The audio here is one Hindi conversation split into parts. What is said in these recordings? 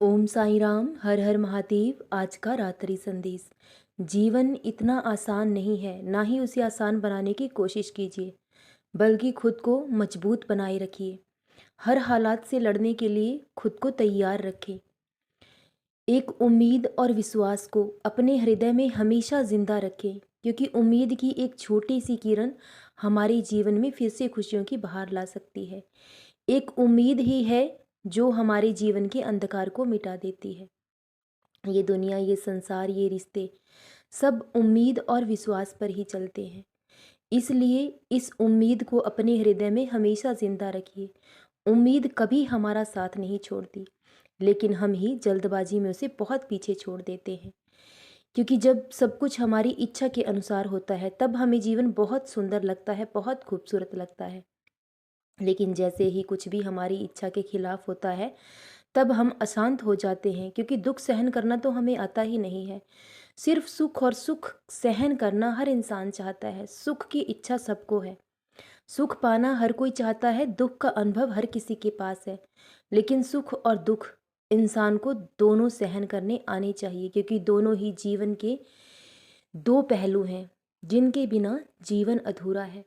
ओम साईं राम, हर हर महादेव। आज का रात्रि संदेश। जीवन इतना आसान नहीं है, ना ही उसे आसान बनाने की कोशिश कीजिए, बल्कि खुद को मजबूत बनाए रखिए। हर हालात से लड़ने के लिए खुद को तैयार रखें। एक उम्मीद और विश्वास को अपने हृदय में हमेशा जिंदा रखें, क्योंकि उम्मीद की एक छोटी सी किरण हमारे जीवन में फिर से खुशियों की बहार ला सकती है। एक उम्मीद ही है जो हमारे जीवन के अंधकार को मिटा देती है। ये दुनिया, ये संसार, ये रिश्ते सब उम्मीद और विश्वास पर ही चलते हैं। इसलिए इस उम्मीद को अपने हृदय में हमेशा जिंदा रखिए। उम्मीद कभी हमारा साथ नहीं छोड़ती, लेकिन हम ही जल्दबाजी में उसे बहुत पीछे छोड़ देते हैं। क्योंकि जब सब कुछ हमारी इच्छा के अनुसार होता है, तब हमें जीवन बहुत सुंदर लगता है, बहुत खूबसूरत लगता है। लेकिन जैसे ही कुछ भी हमारी इच्छा के खिलाफ होता है, तब हम अशांत हो जाते हैं, क्योंकि दुख सहन करना तो हमें आता ही नहीं है। सिर्फ सुख, और सुख सहन करना हर इंसान चाहता है। सुख की इच्छा सबको है, सुख पाना हर कोई चाहता है, दुख का अनुभव हर किसी के पास है। लेकिन सुख और दुख इंसान को दोनों सहन करने आने चाहिए, क्योंकि दोनों ही जीवन के दो पहलू हैं, जिनके बिना जीवन अधूरा है।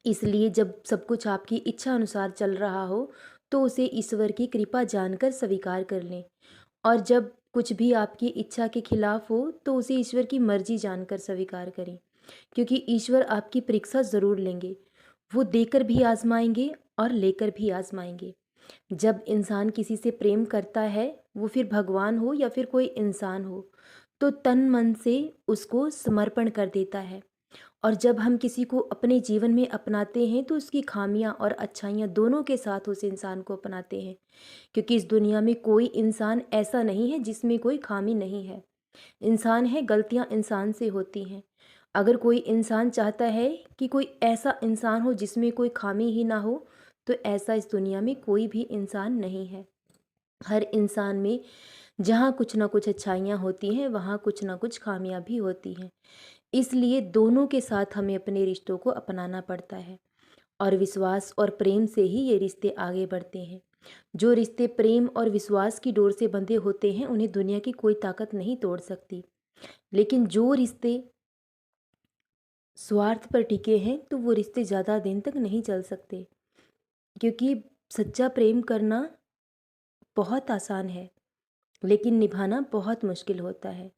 इसलिए जब सब कुछ आपकी इच्छा अनुसार चल रहा हो, तो उसे ईश्वर की कृपा जानकर स्वीकार कर लें। और जब कुछ भी आपकी इच्छा के खिलाफ हो, तो उसे ईश्वर की मर्जी जानकर स्वीकार करें, क्योंकि ईश्वर आपकी परीक्षा ज़रूर लेंगे। वो देकर भी आजमाएंगे और लेकर भी आजमाएंगे। जब इंसान किसी से प्रेम करता है, वो फिर भगवान हो या फिर कोई इंसान हो, तो तन मन से उसको समर्पण कर देता है। और जब हम किसी को अपने जीवन में अपनाते हैं, तो उसकी खामियां और अच्छाइयां दोनों के साथ उस इंसान को अपनाते हैं, क्योंकि इस दुनिया में कोई इंसान ऐसा नहीं है जिसमें कोई खामी नहीं है। इंसान है, गलतियां इंसान से होती हैं। अगर कोई इंसान चाहता है कि कोई ऐसा इंसान हो जिसमें कोई खामी ही ना हो, तो ऐसा इस दुनिया में कोई भी इंसान नहीं है। हर इंसान में जहाँ कुछ ना कुछ अच्छाइयाँ होती हैं, वहाँ कुछ ना कुछ खामियाँ भी होती हैं। इसलिए दोनों के साथ हमें अपने रिश्तों को अपनाना पड़ता है, और विश्वास और प्रेम से ही ये रिश्ते आगे बढ़ते हैं। जो रिश्ते प्रेम और विश्वास की डोर से बंधे होते हैं, उन्हें दुनिया की कोई ताकत नहीं तोड़ सकती। लेकिन जो रिश्ते स्वार्थ पर टिके हैं, तो वो रिश्ते ज़्यादा दिन तक नहीं चल सकते, क्योंकि सच्चा प्रेम करना बहुत आसान है, लेकिन निभाना बहुत मुश्किल होता है।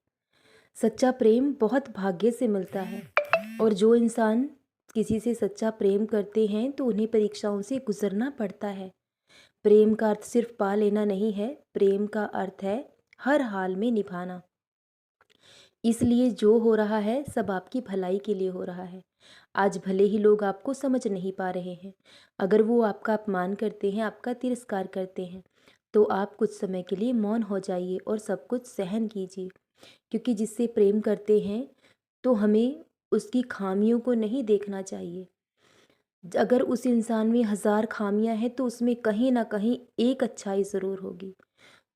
सच्चा प्रेम बहुत भाग्य से मिलता है, और जो इंसान किसी से सच्चा प्रेम करते हैं, तो उन्हें परीक्षाओं से गुजरना पड़ता है। प्रेम का अर्थ सिर्फ पा लेना नहीं है, प्रेम का अर्थ है हर हाल में निभाना। इसलिए जो हो रहा है, सब आपकी भलाई के लिए हो रहा है। आज भले ही लोग आपको समझ नहीं पा रहे हैं, अगर वो आपका अपमान करते हैं, आपका तिरस्कार करते हैं, तो आप कुछ समय के लिए मौन हो जाइए और सब कुछ सहन कीजिए। क्योंकि जिससे प्रेम करते हैं, तो हमें उसकी खामियों को नहीं देखना चाहिए। अगर उस इंसान में हज़ार खामियां हैं, तो उसमें कहीं ना कहीं एक अच्छाई ज़रूर होगी।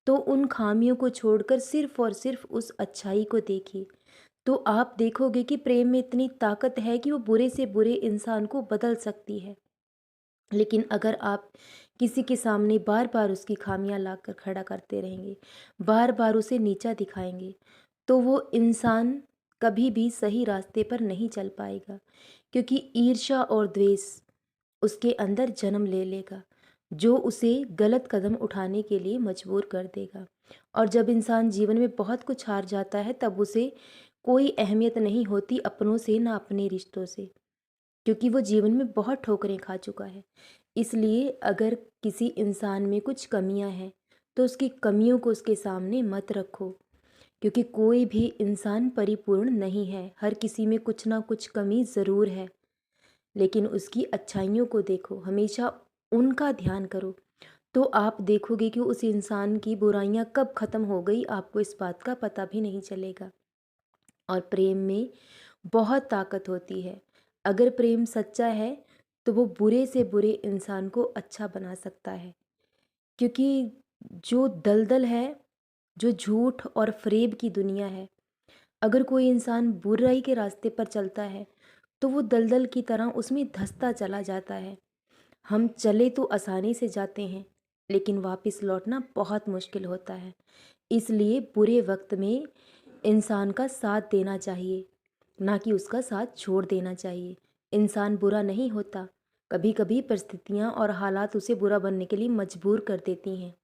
तो उन खामियों को छोड़कर सिर्फ और सिर्फ उस अच्छाई को देखिए, तो आप देखोगे कि प्रेम में इतनी ताकत है कि वो बुरे से बुरे इंसान को बदल सकती है। लेकिन अगर आप किसी के सामने बार बार उसकी खामियां लाकर खड़ा करते रहेंगे, बार बार उसे नीचा दिखाएंगे, तो वो इंसान कभी भी सही रास्ते पर नहीं चल पाएगा, क्योंकि ईर्ष्या और द्वेष उसके अंदर जन्म ले लेगा, जो उसे गलत कदम उठाने के लिए मजबूर कर देगा। और जब इंसान जीवन में बहुत कुछ हार जाता है, तब उसे कोई अहमियत नहीं होती, अपनों से ना अपने रिश्तों से, क्योंकि वो जीवन में बहुत ठोकरें खा चुका है। इसलिए अगर किसी इंसान में कुछ कमियां हैं, तो उसकी कमियों को उसके सामने मत रखो, क्योंकि कोई भी इंसान परिपूर्ण नहीं है। हर किसी में कुछ ना कुछ कमी ज़रूर है, लेकिन उसकी अच्छाइयों को देखो, हमेशा उनका ध्यान करो, तो आप देखोगे कि उस इंसान की बुराइयां कब ख़त्म हो गई, आपको इस बात का पता भी नहीं चलेगा। और प्रेम में बहुत ताकत होती है। अगर प्रेम सच्चा है, तो वो बुरे से बुरे इंसान को अच्छा बना सकता है, क्योंकि जो दलदल है, जो झूठ और फ़रेब की दुनिया है, अगर कोई इंसान बुराई के रास्ते पर चलता है, तो वो दलदल की तरह उसमें धंसता चला जाता है। हम चले तो आसानी से जाते हैं, लेकिन वापस लौटना बहुत मुश्किल होता है। इसलिए बुरे वक्त में इंसान का साथ देना चाहिए, ना कि उसका साथ छोड़ देना चाहिए। इंसान बुरा नहीं होता, कभी कभी परिस्थितियाँ और हालात उसे बुरा बनने के लिए मजबूर कर देती हैं।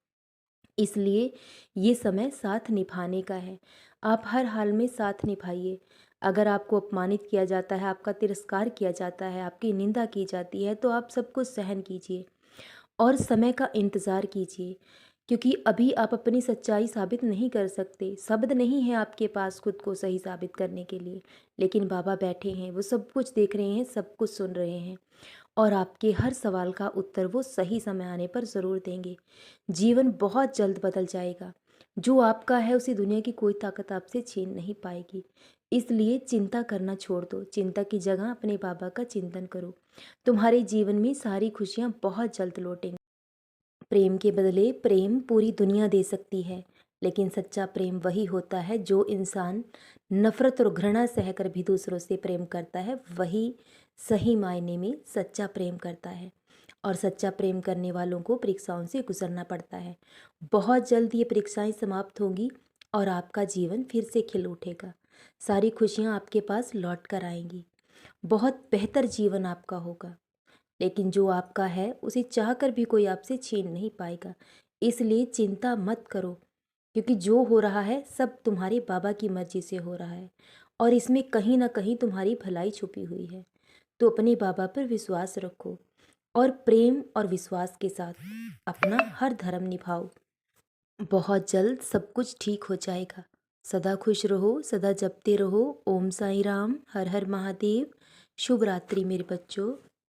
इसलिए ये समय साथ निभाने का है। आप हर हाल में साथ निभाइए। अगर आपको अपमानित किया जाता है, आपका तिरस्कार किया जाता है, आपकी निंदा की जाती है, तो आप सब कुछ सहन कीजिए और समय का इंतज़ार कीजिए, क्योंकि अभी आप अपनी सच्चाई साबित नहीं कर सकते। शब्द नहीं है आपके पास खुद को सही साबित करने के लिए, लेकिन बाबा बैठे हैं, वो सब कुछ देख रहे हैं, सब कुछ सुन रहे हैं और आपके हर सवाल का उत्तर वो सही समय आने पर ज़रूर देंगे। जीवन बहुत जल्द बदल जाएगा। जो आपका है उसे दुनिया की कोई ताकत आपसे छीन नहीं पाएगी। इसलिए चिंता करना छोड़ दो, चिंता की जगह अपने बाबा का चिंतन करो। तुम्हारे जीवन में सारी खुशियाँ बहुत जल्द लौटेंगी। प्रेम के बदले प्रेम पूरी दुनिया दे सकती है, लेकिन सच्चा प्रेम वही होता है जो इंसान नफरत और घृणा सहकर भी दूसरों से प्रेम करता है, वही सही मायने में सच्चा प्रेम करता है। और सच्चा प्रेम करने वालों को परीक्षाओं से गुजरना पड़ता है। बहुत जल्द ये परीक्षाएं समाप्त होंगी और आपका जीवन फिर से खिल उठेगा। सारी खुशियाँ आपके पास लौट कर आएंगी। बहुत बेहतर जीवन आपका होगा, लेकिन जो आपका है उसे चाहकर भी कोई आपसे छीन नहीं पाएगा। इसलिए चिंता मत करो, क्योंकि जो हो रहा है सब तुम्हारे बाबा की मर्जी से हो रहा है और इसमें कहीं ना कहीं तुम्हारी भलाई छुपी हुई है। तो अपने बाबा पर विश्वास रखो और प्रेम और विश्वास के साथ अपना हर धर्म निभाओ। बहुत जल्द सब कुछ ठीक हो जाएगा। सदा खुश रहो, सदा जपते रहो। ओम साई राम, हर हर महादेव। शुभ रात्रि मेरे बच्चों।